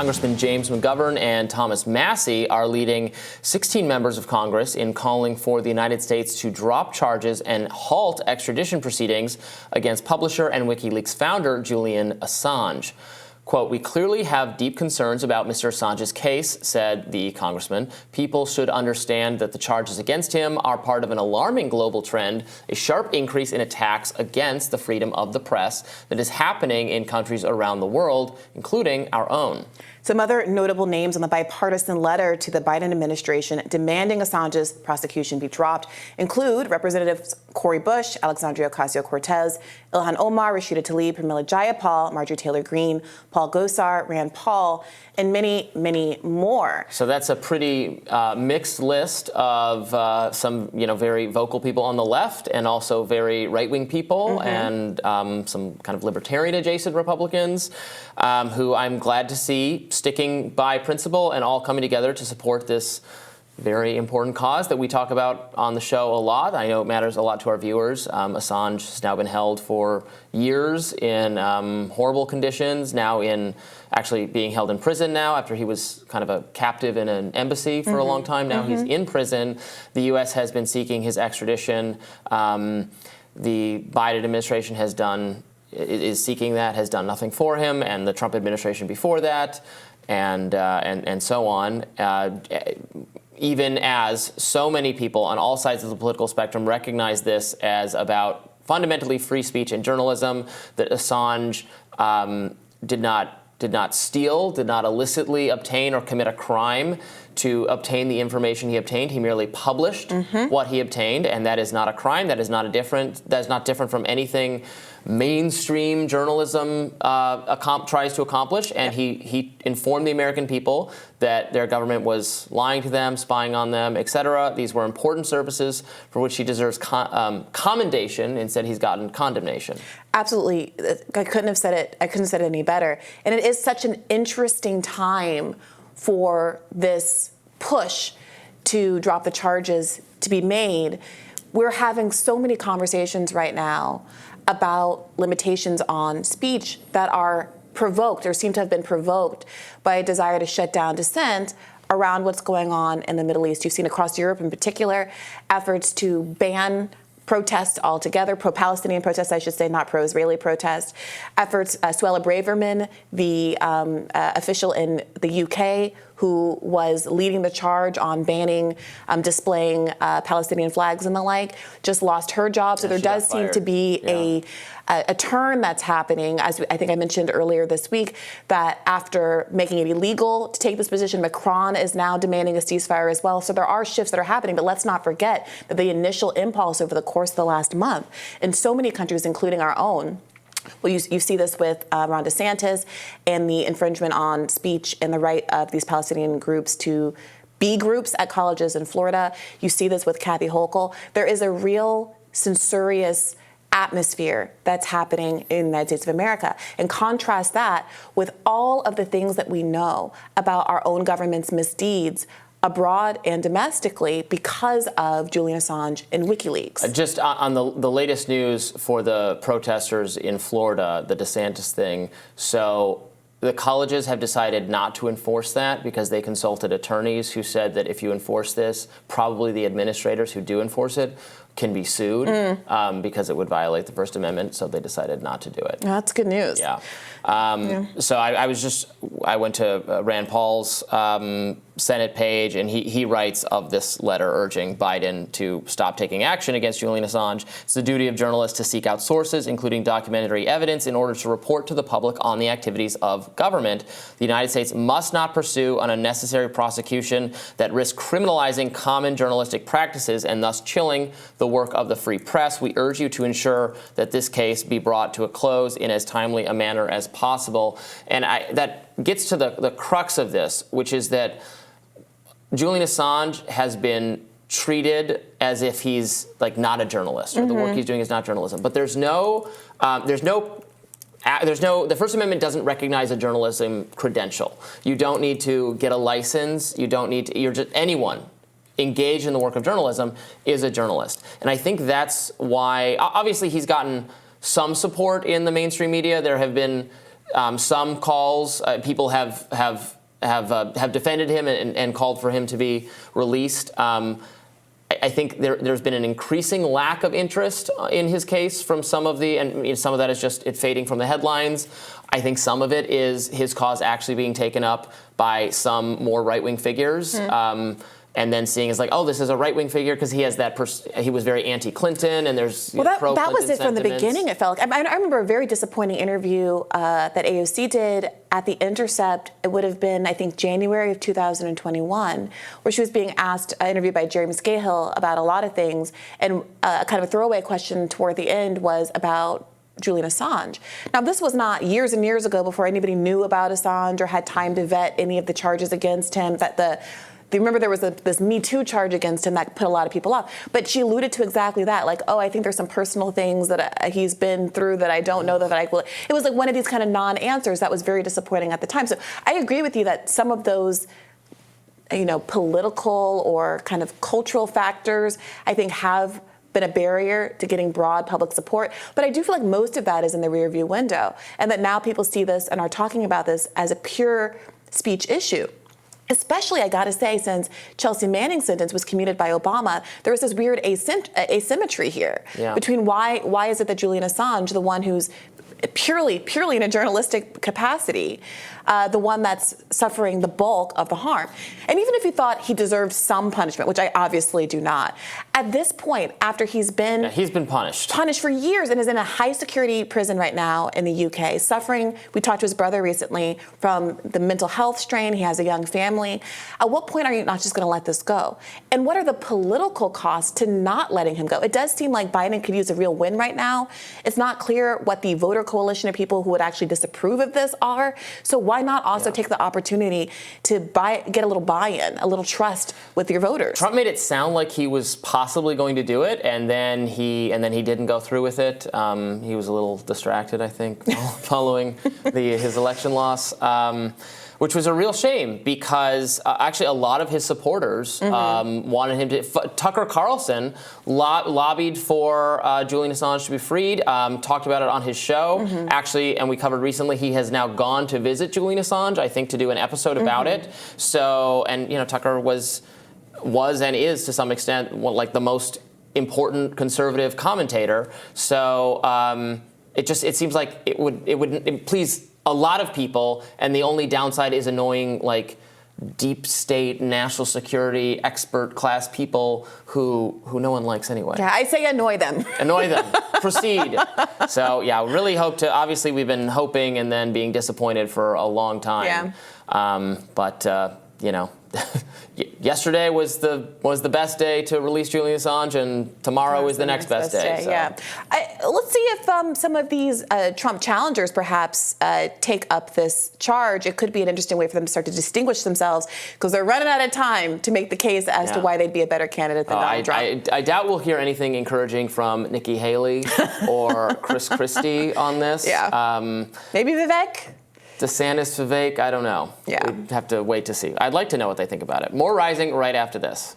Congressman James McGovern and Thomas Massie are leading 16 members of Congress in calling for the United States to drop charges and halt extradition proceedings against publisher and WikiLeaks founder Julian Assange. Quote, "We clearly have deep concerns about Mr. Assange's case," said the congressman. "People should understand that the charges against him are part of an alarming global trend, a sharp increase in attacks against the freedom of the press that is happening in countries around the world, including our own." Some other notable names on the bipartisan letter to the Biden administration demanding Assange's prosecution be dropped include Representatives Cori Bush, Alexandria Ocasio-Cortez, Ilhan Omar, Rashida Tlaib, Pramila Jayapal, Marjorie Taylor Greene, Paul Gosar, Rand Paul, and many, many more. So that's a pretty mixed list of some, very vocal people on the left and also very right-wing people and some kind of libertarian-adjacent Republicans who I'm glad to see sticking by principle and all coming together to support this very important cause that we talk about on the show a lot. I know it matters a lot to our viewers. Assange has now been held for years in horrible conditions, now in actually being held in prison now after he was kind of a captive in an embassy for a long time. Now he's in prison. The U.S. has been seeking his extradition. The Biden administration is seeking that, has done nothing for him, and the Trump administration before that, and so on. Even as so many people on all sides of the political spectrum recognize this as about fundamentally free speech and journalism, that Assange did not steal, did not illicitly obtain or commit a crime to obtain the information he obtained. He merely published what he obtained, and that is not a crime. That is not different from anything mainstream journalism tries to accomplish. And he informed the American people that their government was lying to them, spying on them, etc. These were important services for which he deserves commendation. Instead, he's gotten condemnation. Absolutely. I couldn't have said it any better. And it is such an interesting time for this push to drop the charges to be made. We're having so many conversations right now about limitations on speech that are provoked or seem to have been provoked by a desire to shut down dissent around what's going on in the Middle East. You've seen across Europe in particular efforts to ban protests altogether, pro-Palestinian protests, I should say, not pro-Israeli protests. Efforts, Suella Braverman, the official in the UK who was leading the charge on banning displaying Palestinian flags and the like, just lost her job. So there does seem to be a turn that's happening, as I think I mentioned earlier this week, that after making it illegal to take this position, Macron is now demanding a ceasefire as well. So there are shifts that are happening, but let's not forget that the initial impulse over the course of the last month in so many countries, including our own, well, you see this with Ron DeSantis and the infringement on speech and the right of these Palestinian groups to be groups at colleges in Florida. You see this with Kathy Hochul. There is a real censorious atmosphere that's happening in the United States of America. And contrast that with all of the things that we know about our own government's misdeeds abroad and domestically because of Julian Assange and WikiLeaks. Just on the latest news for the protesters in Florida, the DeSantis thing. So the colleges have decided not to enforce that because they consulted attorneys who said that if you enforce this, probably the administrators who do enforce it can be sued because it would violate the First Amendment. So they decided not to do it. That's good news. Yeah. So I went to Rand Paul's Senate page, and he writes of this letter urging Biden to stop taking action against Julian Assange. It's the duty of journalists to seek out sources, including documentary evidence, in order to report to the public on the activities of government. The United States must not pursue an unnecessary prosecution that risks criminalizing common journalistic practices and thus chilling the work of the free press. We urge you to ensure that this case be brought to a close in as timely a manner as possible. And that gets to the crux of this, which is that Julian Assange has been treated as if he's like not a journalist, or the work he's doing is not journalism. But the First Amendment doesn't recognize a journalism credential. You don't need to get a license. You don't need to, anyone engaged in the work of journalism is a journalist. And I think that's why, obviously he's gotten some support in the mainstream media. There have been some calls, people have defended him and called for him to be released. I think there's been an increasing lack of interest in his case from some of some of that is just it fading from the headlines. I think some of it is his cause actually being taken up by some more right-wing figures. And then seeing as like, oh, this is a right-wing figure because he has that. He was very anti-Clinton, and there's that was it from the beginning. It felt like I remember a very disappointing interview that AOC did at The Intercept. It would have been, I think, January of 2021, where she was being asked, interviewed by Jeremy Scahill about a lot of things, and kind of a throwaway question toward the end was about Julian Assange. Now, this was not years and years ago before anybody knew about Assange or had time to vet any of the charges against him. Remember there was this Me Too charge against him that put a lot of people off. But she alluded to exactly that, like, oh, I think there's some personal things that he's been through that I don't know that I will. It was like one of these kind of non-answers that was very disappointing at the time. So I agree with you that some of those, political or kind of cultural factors, I think have been a barrier to getting broad public support. But I do feel like most of that is in the rearview window, and that now people see this and are talking about this as a pure speech issue. Especially, I gotta say, since Chelsea Manning's sentence was commuted by Obama, there was this weird asymmetry here between why is it that Julian Assange, the one who's purely in a journalistic capacity, the one that's suffering the bulk of the harm. And even if you thought he deserved some punishment, which I obviously do not, at this point, after he's been punished for years and is in a high security prison right now in the UK, suffering, we talked to his brother recently, from the mental health strain. He has a young family. At what point are you not just going to let this go? And what are the political costs to not letting him go? It does seem like Biden could use a real win right now. It's not clear what the voter coalition of people who would actually disapprove of this are. So why not also take the opportunity to get a little buy-in, a little trust with your voters? Trump made it sound like he was possibly going to do it, and then he didn't go through with it. He was a little distracted, I think, following his election loss. Which was a real shame because actually a lot of his supporters wanted him to. Tucker Carlson lobbied for Julian Assange to be freed, talked about it on his show. Actually, and we covered recently, he has now gone to visit Julian Assange, I think, to do an episode about it. So, and Tucker was and is to some extent like the most important conservative commentator. So it seems like it would please a lot of people, and the only downside is annoying, like, deep state, national security, expert class people who no one likes anyway. Yeah, I say annoy them. Annoy them. Proceed. So, yeah, really hope to, obviously we've been hoping and then being disappointed for a long time. Yeah. But yesterday was the best day to release Julian Assange, and tomorrow is the next best day. So. Yeah. Let's see if some of these Trump challengers perhaps take up this charge. It could be an interesting way for them to start to distinguish themselves, because they're running out of time to make the case as to why they'd be a better candidate than Donald Trump. I doubt we'll hear anything encouraging from Nikki Haley or Chris Christie on this. Yeah. Maybe Vivek? DeSantis, Vivek, I don't know. Yeah. We'd have to wait to see. I'd like to know what they think about it. More Rising right after this.